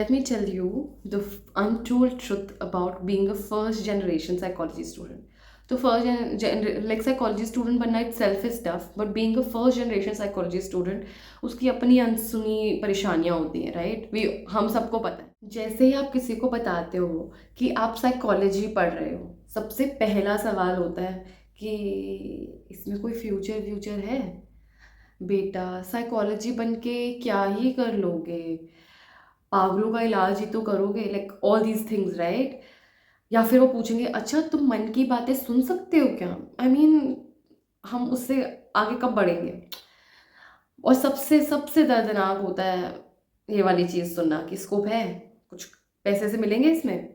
Let me tell you the untold truth about being a first generation psychology student. तो like psychology student बनना itself is tough, but being a first generation psychology student उसकी अपनी अनसुनी परेशानियां होती हैं, right? We हम सबको पता है। जैसे ही आप किसी को बताते हो कि आप साइकोलॉजी पढ़ रहे हो, सबसे पहला सवाल होता है कि इसमें कोई फ्यूचर है? बेटा साइकोलॉजी बन के क्या ही कर लोगे? पागलों का इलाज ही तो करोगे, like all these things, right? या फिर वो पूछेंगे, अच्छा तुम मन की बातें सुन सकते हो क्या? आई मीन हम उससे आगे कब बढ़ेंगे? और सबसे सबसे दर्दनाक होता है ये वाली चीज़ सुनना कि स्कोप है, कुछ पैसे से मिलेंगे इसमें।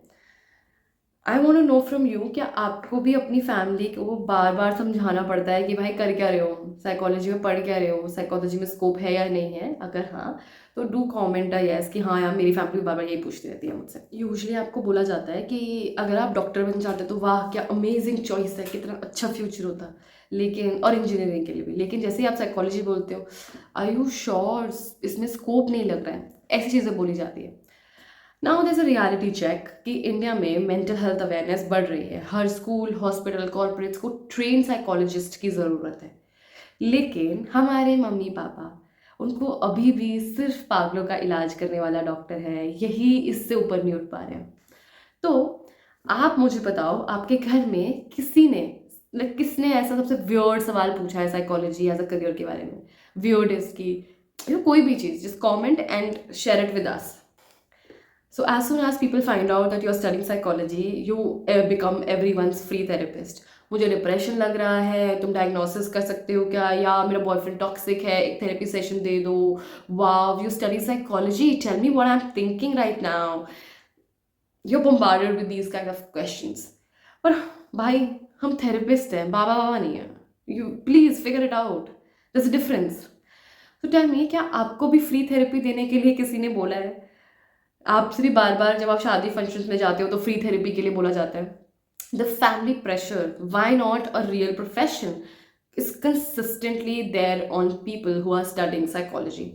I want to know from you, क्या आपको भी अपनी फैमिली को बार बार समझाना पड़ता है कि भाई कर क्या रहे हो, साइकोलॉजी में पढ़ क्या रहे हो, साइकोलॉजी में स्कोप है या नहीं है? अगर हाँ तो डू कॉमेंट यस कि हाँ यार, मेरी फैमिली बार बार यही पूछती रहती है मुझसे। यूजुअली आपको बोला जाता है कि अगर आप डॉक्टर बन जाते तो वाह क्या अमेजिंग चॉइस है, कितना अच्छा फ्यूचर होता, लेकिन और इंजीनियरिंग के लिए भी। लेकिन जैसे ही आप साइकोलॉजी बोलते हो, आर यू श्योर इसमें स्कोप नहीं लग रहा है, ऐसी चीज़ें बोली जाती है। Now there is a reality check कि इंडिया में मेंटल हेल्थ अवेयरनेस बढ़ रही है। हर स्कूल, हॉस्पिटल, कॉर्पोरेट्स को ट्रेन साइकोलॉजिस्ट की ज़रूरत है। लेकिन हमारे मम्मी पापा, उनको अभी भी सिर्फ पागलों का इलाज करने वाला डॉक्टर है, यही इससे ऊपर नहीं उठ पा रहे हैं। तो आप मुझे बताओ, आपके घर में किसने ऐसा सबसे वियर्ड सवाल पूछा है साइकोलॉजी एज अ करियर के बारे में? वियर्डेस्ट की कोई भी चीज़, just comment and share it with us. So as soon as people find out that you're studying psychology, you become everyone's free therapist. मुझे डिप्रेशन लग रहा है, तुम डायग्नोसिस कर सकते हो क्या? या मेरा बॉयफ्रेंड टॉक्सिक है, एक थेरेपी सेशन दे दो। Wow, you study psychology, tell me what I am thinking right now. You bombarded with these kind of questions. पर भाई, हम थेरेपिस्ट हैं, बाबा बाबा नहीं है। You please figure it out, there's a difference. तो टेल मी, क्या आपको भी फ्री थेरेपी देने के लिए किसी ने बोला है? आपसे भी बार बार जब आप शादी फंक्शंस में जाते हो तो फ्री थेरेपी के लिए बोला जाता है। The family pressure, why not a real profession, is consistently there on people who are studying psychology.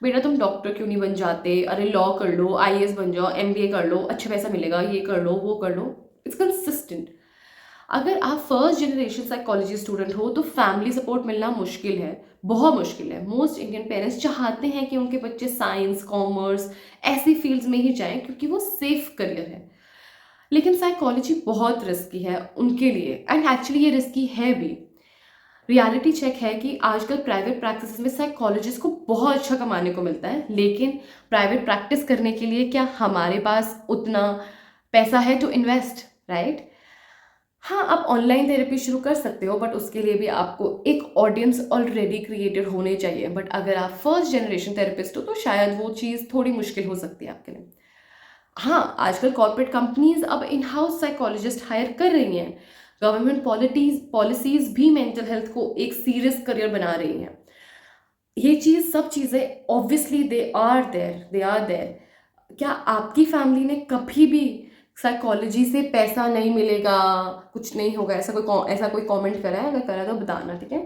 बेटा तुम डॉक्टर क्यों नहीं बन जाते? अरे लॉ कर लो, आईएएस बन जाओ, एमबीए कर लो, अच्छा पैसा मिलेगा, ये कर लो, वो कर लो। It's consistent. अगर आप फर्स्ट जनरेशन साइकोलॉजी स्टूडेंट हो तो फैमिली सपोर्ट मिलना मुश्किल है, बहुत मुश्किल है। मोस्ट इंडियन पेरेंट्स चाहते हैं कि उनके बच्चे साइंस, कॉमर्स, ऐसी फील्ड्स में ही जाएं क्योंकि वो सेफ करियर है। लेकिन साइकोलॉजी बहुत रिस्की है उनके लिए, एंड एक्चुअली ये रिस्की है भी। रियलिटी चेक है कि आजकल प्राइवेट प्रैक्टिस में साइकोलॉजिस्ट को बहुत अच्छा कमाने को मिलता है, लेकिन प्राइवेट प्रैक्टिस करने के लिए क्या हमारे पास उतना पैसा है टू इन्वेस्ट, राइट? हाँ, आप ऑनलाइन थेरेपी शुरू कर सकते हो, बट उसके लिए भी आपको एक ऑडियंस ऑलरेडी क्रिएटेड होने चाहिए। बट अगर आप फर्स्ट जनरेशन थेरेपिस्ट हो तो शायद वो चीज़ थोड़ी मुश्किल हो सकती है आपके लिए। हाँ, आजकल कॉर्पोरेट कंपनीज अब इन हाउस साइकोलॉजिस्ट हायर कर रही हैं। गवर्नमेंट पॉलिसीज भी मेंटल हेल्थ को एक सीरियस करियर बना रही हैं। ये सब चीज़ें ऑब्वियसली दे आर देयर। क्या आपकी फैमिली ने कभी भी साइकोलॉजी से पैसा नहीं मिलेगा, कुछ नहीं होगा, ऐसा कोई कमेंट करा है? अगर करा तो बताना, ठीक है?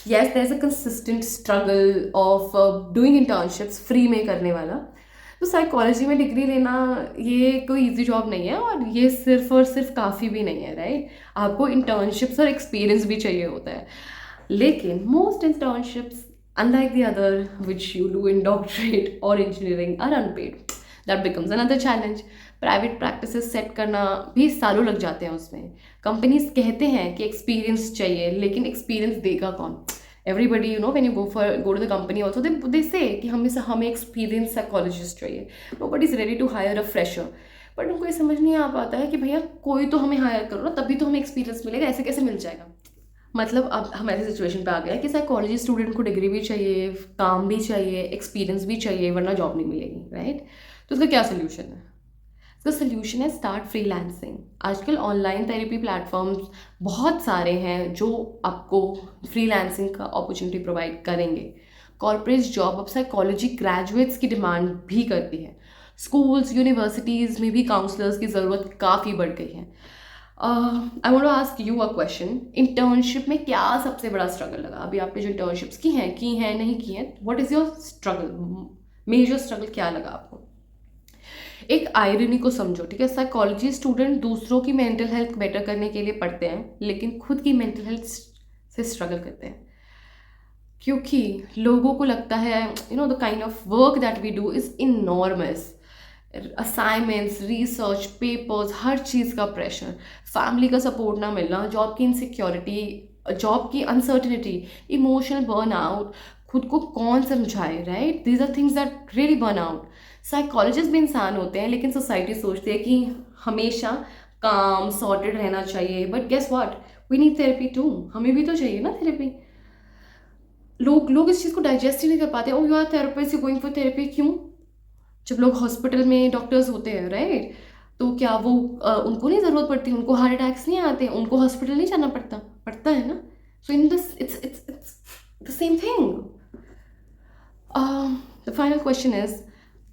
Yes, there is a consistent struggle of doing internships free में करने वाला। तो साइकोलॉजी में डिग्री लेना ये कोई इजी जॉब नहीं है, और ये सिर्फ और सिर्फ काफ़ी भी नहीं है, राइट? आपको इंटर्नशिप्स और एक्सपीरियंस भी चाहिए होता है। लेकिन most internships, unlike the other which you do in doctorate or engineering, are unpaid. That becomes another challenge. Private practices set करना भी सालों लग जाते हैं उसमें। कंपनीज कहते हैं कि एक्सपीरियंस चाहिए, लेकिन एक्सपीरियंस देगा कौन? Everybody, when you go to the company also they say कि हमें एक्सपीरियंस साइकोलॉजिस्ट चाहिए। Nobody is ready to hire a fresher. But उनको ये समझ नहीं आ पाता है कि भैया कोई तो हमें हायर करो ना, तभी तो हमें एक्सपीरियंस मिलेगा, ऐसे कैसे मिल जाएगा? मतलब अब हम ऐसी सिचुएशन पे आ गए हैं कि साइकोलॉजी स्टूडेंट को डिग्री भी चाहिए, काम भी चाहिए, एक्सपीरियंस भी चाहिए, वरना जॉब नहीं मिलेगी, राइट? तो इसका क्या सोल्यूशन है? इसका सोल्यूशन है स्टार्ट फ्रीलांसिंग। आजकल ऑनलाइन थेरेपी प्लेटफॉर्म्स बहुत सारे हैं जो आपको फ्रीलांसिंग का अपॉर्चुनिटी प्रोवाइड करेंगे। कॉर्पोरेट जॉब अब साइकोलॉजी ग्रेजुएट्स की डिमांड भी करती है। स्कूल्स, यूनिवर्सिटीज़ में भी काउंसलर्स की ज़रूरत काफ़ी बढ़ गई है। I want to ask you a question. Internship में क्या सबसे बड़ा स्ट्रगल लगा? अभी आपने जो इंटर्नशिप्स की हैं नहीं की हैं, what is your struggle? Major struggle क्या लगा आपको? एक आयरनी को समझो, ठीक है। साइकोलॉजी स्टूडेंट दूसरों की मेंटल हेल्थ बेटर करने के लिए पढ़ते हैं, लेकिन खुद की मेंटल हेल्थ से स्ट्रगल करते हैं, क्योंकि लोगों को लगता है the kind of work that we do is enormous. Assignments, research papers, हर चीज़ का प्रेशर, फैमिली का सपोर्ट ना मिलना, जॉब की इनसिक्योरिटी, जॉब की अनसर्टिनिटी, इमोशनल बर्नआउट, खुद को कौन समझाए, right? These are things that really burn out. Psychologist भी इंसान होते हैं, लेकिन सोसाइटी सोचती है कि हमेशा काम सॉर्टेड रहना चाहिए, but guess what, we need therapy too. हमें भी तो चाहिए ना थेरेपी। लोग इस चीज़ को डाइजेस्ट ही नहीं कर पाते। Oh you are therapist, you going for therapy, क्यों? जब लोग हॉस्पिटल में डॉक्टर्स होते हैं, राइट, तो क्या वो उनको नहीं ज़रूरत पड़ती, उनको हार्ट अटैक्स नहीं आते, उनको हॉस्पिटल नहीं जाना पड़ता? पड़ता है ना। So in this it's the same thing. The final question is,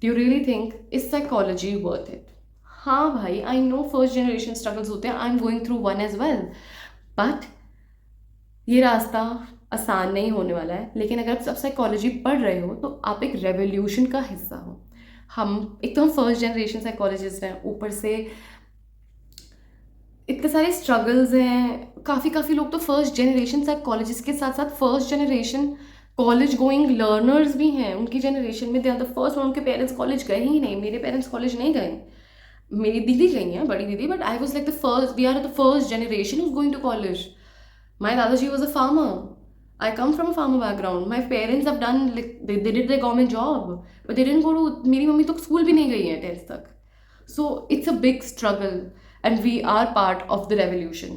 do you really think is psychology worth it? हाँ भाई, I know first generation struggles होते हैं, I am going through one as well, but ये रास्ता आसान नहीं होने वाला है। लेकिन अगर आप सब साइकोलॉजी पढ़ रहे हो तो आप एक रेवोल्यूशन का हिस्सा हो। एक तो हम फर्स्ट जनरेशन साइकोलॉजिस्ट हैं, ऊपर से इतने सारे स्ट्रगल्स हैं। काफ़ी लोग तो फर्स्ट जनरेशन साइकोलॉजिस्ट के साथ साथ first generation college going learners भी हैं। उनकी जनरेशन में दे आर द फर्स्ट, उनके पेरेंट्स कॉलेज गए ही नहीं। मेरे पेरेंट्स कॉलेज नहीं गए, मेरी दीदी गई हैं, बड़ी दीदी, but I was like the first, we are the first generation who's going to college. My Dadaji was a farmer. I come from a farmer background. My parents have done, like, they did their government job, but they didn't go to, मेरी mummy तो school भी नहीं गई है 10th तक. So it's a big struggle and we are part of the revolution.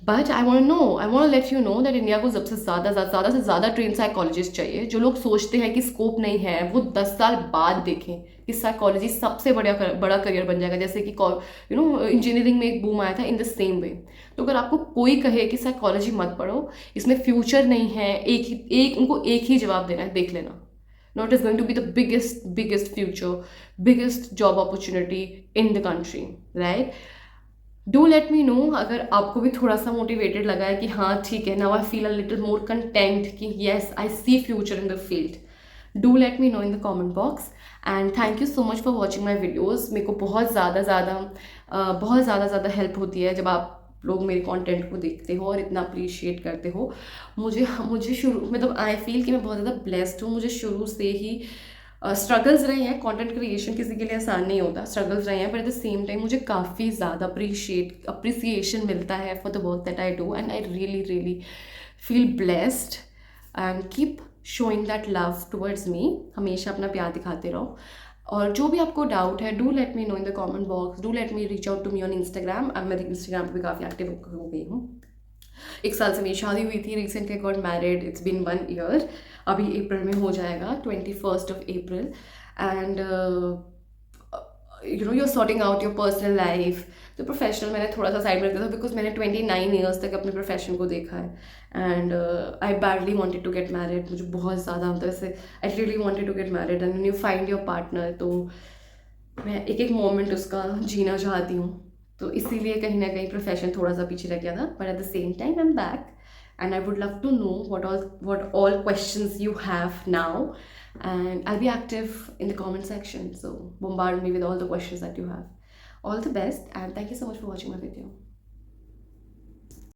But I won't let you know that India को सबसे ज़्यादा से ज़्यादा ट्रेन साइकोलॉजिस्ट चाहिए। जो लोग सोचते हैं कि स्कोप नहीं है, वो 10 साल बाद देखें कि साइकोलॉजी सबसे बड़ा करियर बन जाएगा, जैसे कि इंजीनियरिंग में एक बूम आया था, इन द सेम वे। तो अगर आपको कोई कहे कि साइकोलॉजी मत पढ़ो, इसमें फ्यूचर नहीं है, उनको एक ही जवाब देना है, देख लेना। Not is going to be the biggest future, biggest job opportunity in the country, right? Do let me no अगर आपको भी थोड़ा सा मोटिवेटेड लगा है कि हाँ ठीक है, now I feel a little more content कि yes I see future in the field. Do let me know in the comment box and thank you so much for watching my videos. मेरे को बहुत ज़्यादा help होती है जब आप लोग मेरे कंटेंट को देखते हो और इतना अप्रिशिएट करते हो। मुझे शुरू मतलब आई फील कि मैं बहुत ज़्यादा ब्लेस्ड हूँ। मुझे शुरू से ही स्ट्रगल्स रहे हैं। कंटेंट क्रिएशन किसी के लिए आसान नहीं होता, स्ट्रगल्स रहे हैं, but at the same time मुझे काफ़ी ज़्यादा अप्रिसिएशन मिलता है for the work that I do and I really feel blessed and keep showing that love towards me. हमेशा अपना प्यार दिखाते रहो और जो भी आपको डाउट है do let me know in the comment box, do let me reach out to me on Instagram. अब मैं इंस्टाग्राम पर भी काफ़ी एक्टिव हो गई हूँ। 1 साल से मेरी शादी हुई थी, recently got married, it's been 1 year, अभी अप्रैल में हो जाएगा, 21st of April, and you are sorting out your personal life. तो प्रोफेशनल मैंने थोड़ा सा साइड में रखा था बिकॉज मैंने 29 ईयर्स तक अपने प्रोफेशन को देखा है and I badly wanted to get married. मुझे बहुत ज़्यादा मतलब ऐसे I really wanted to get married and you find your partner. तो मैं एक मोमेंट उसका जीना चाहती हूँ, तो इसीलिए कहीं ना कहीं प्रोफेशन थोड़ा सा पीछे रह गया था, but at the same time I am back and I would love to know what all questions you have now, and I'll be active in the comment section, so bombard me with all the questions that you have. All the best and thank you so much for watching my video.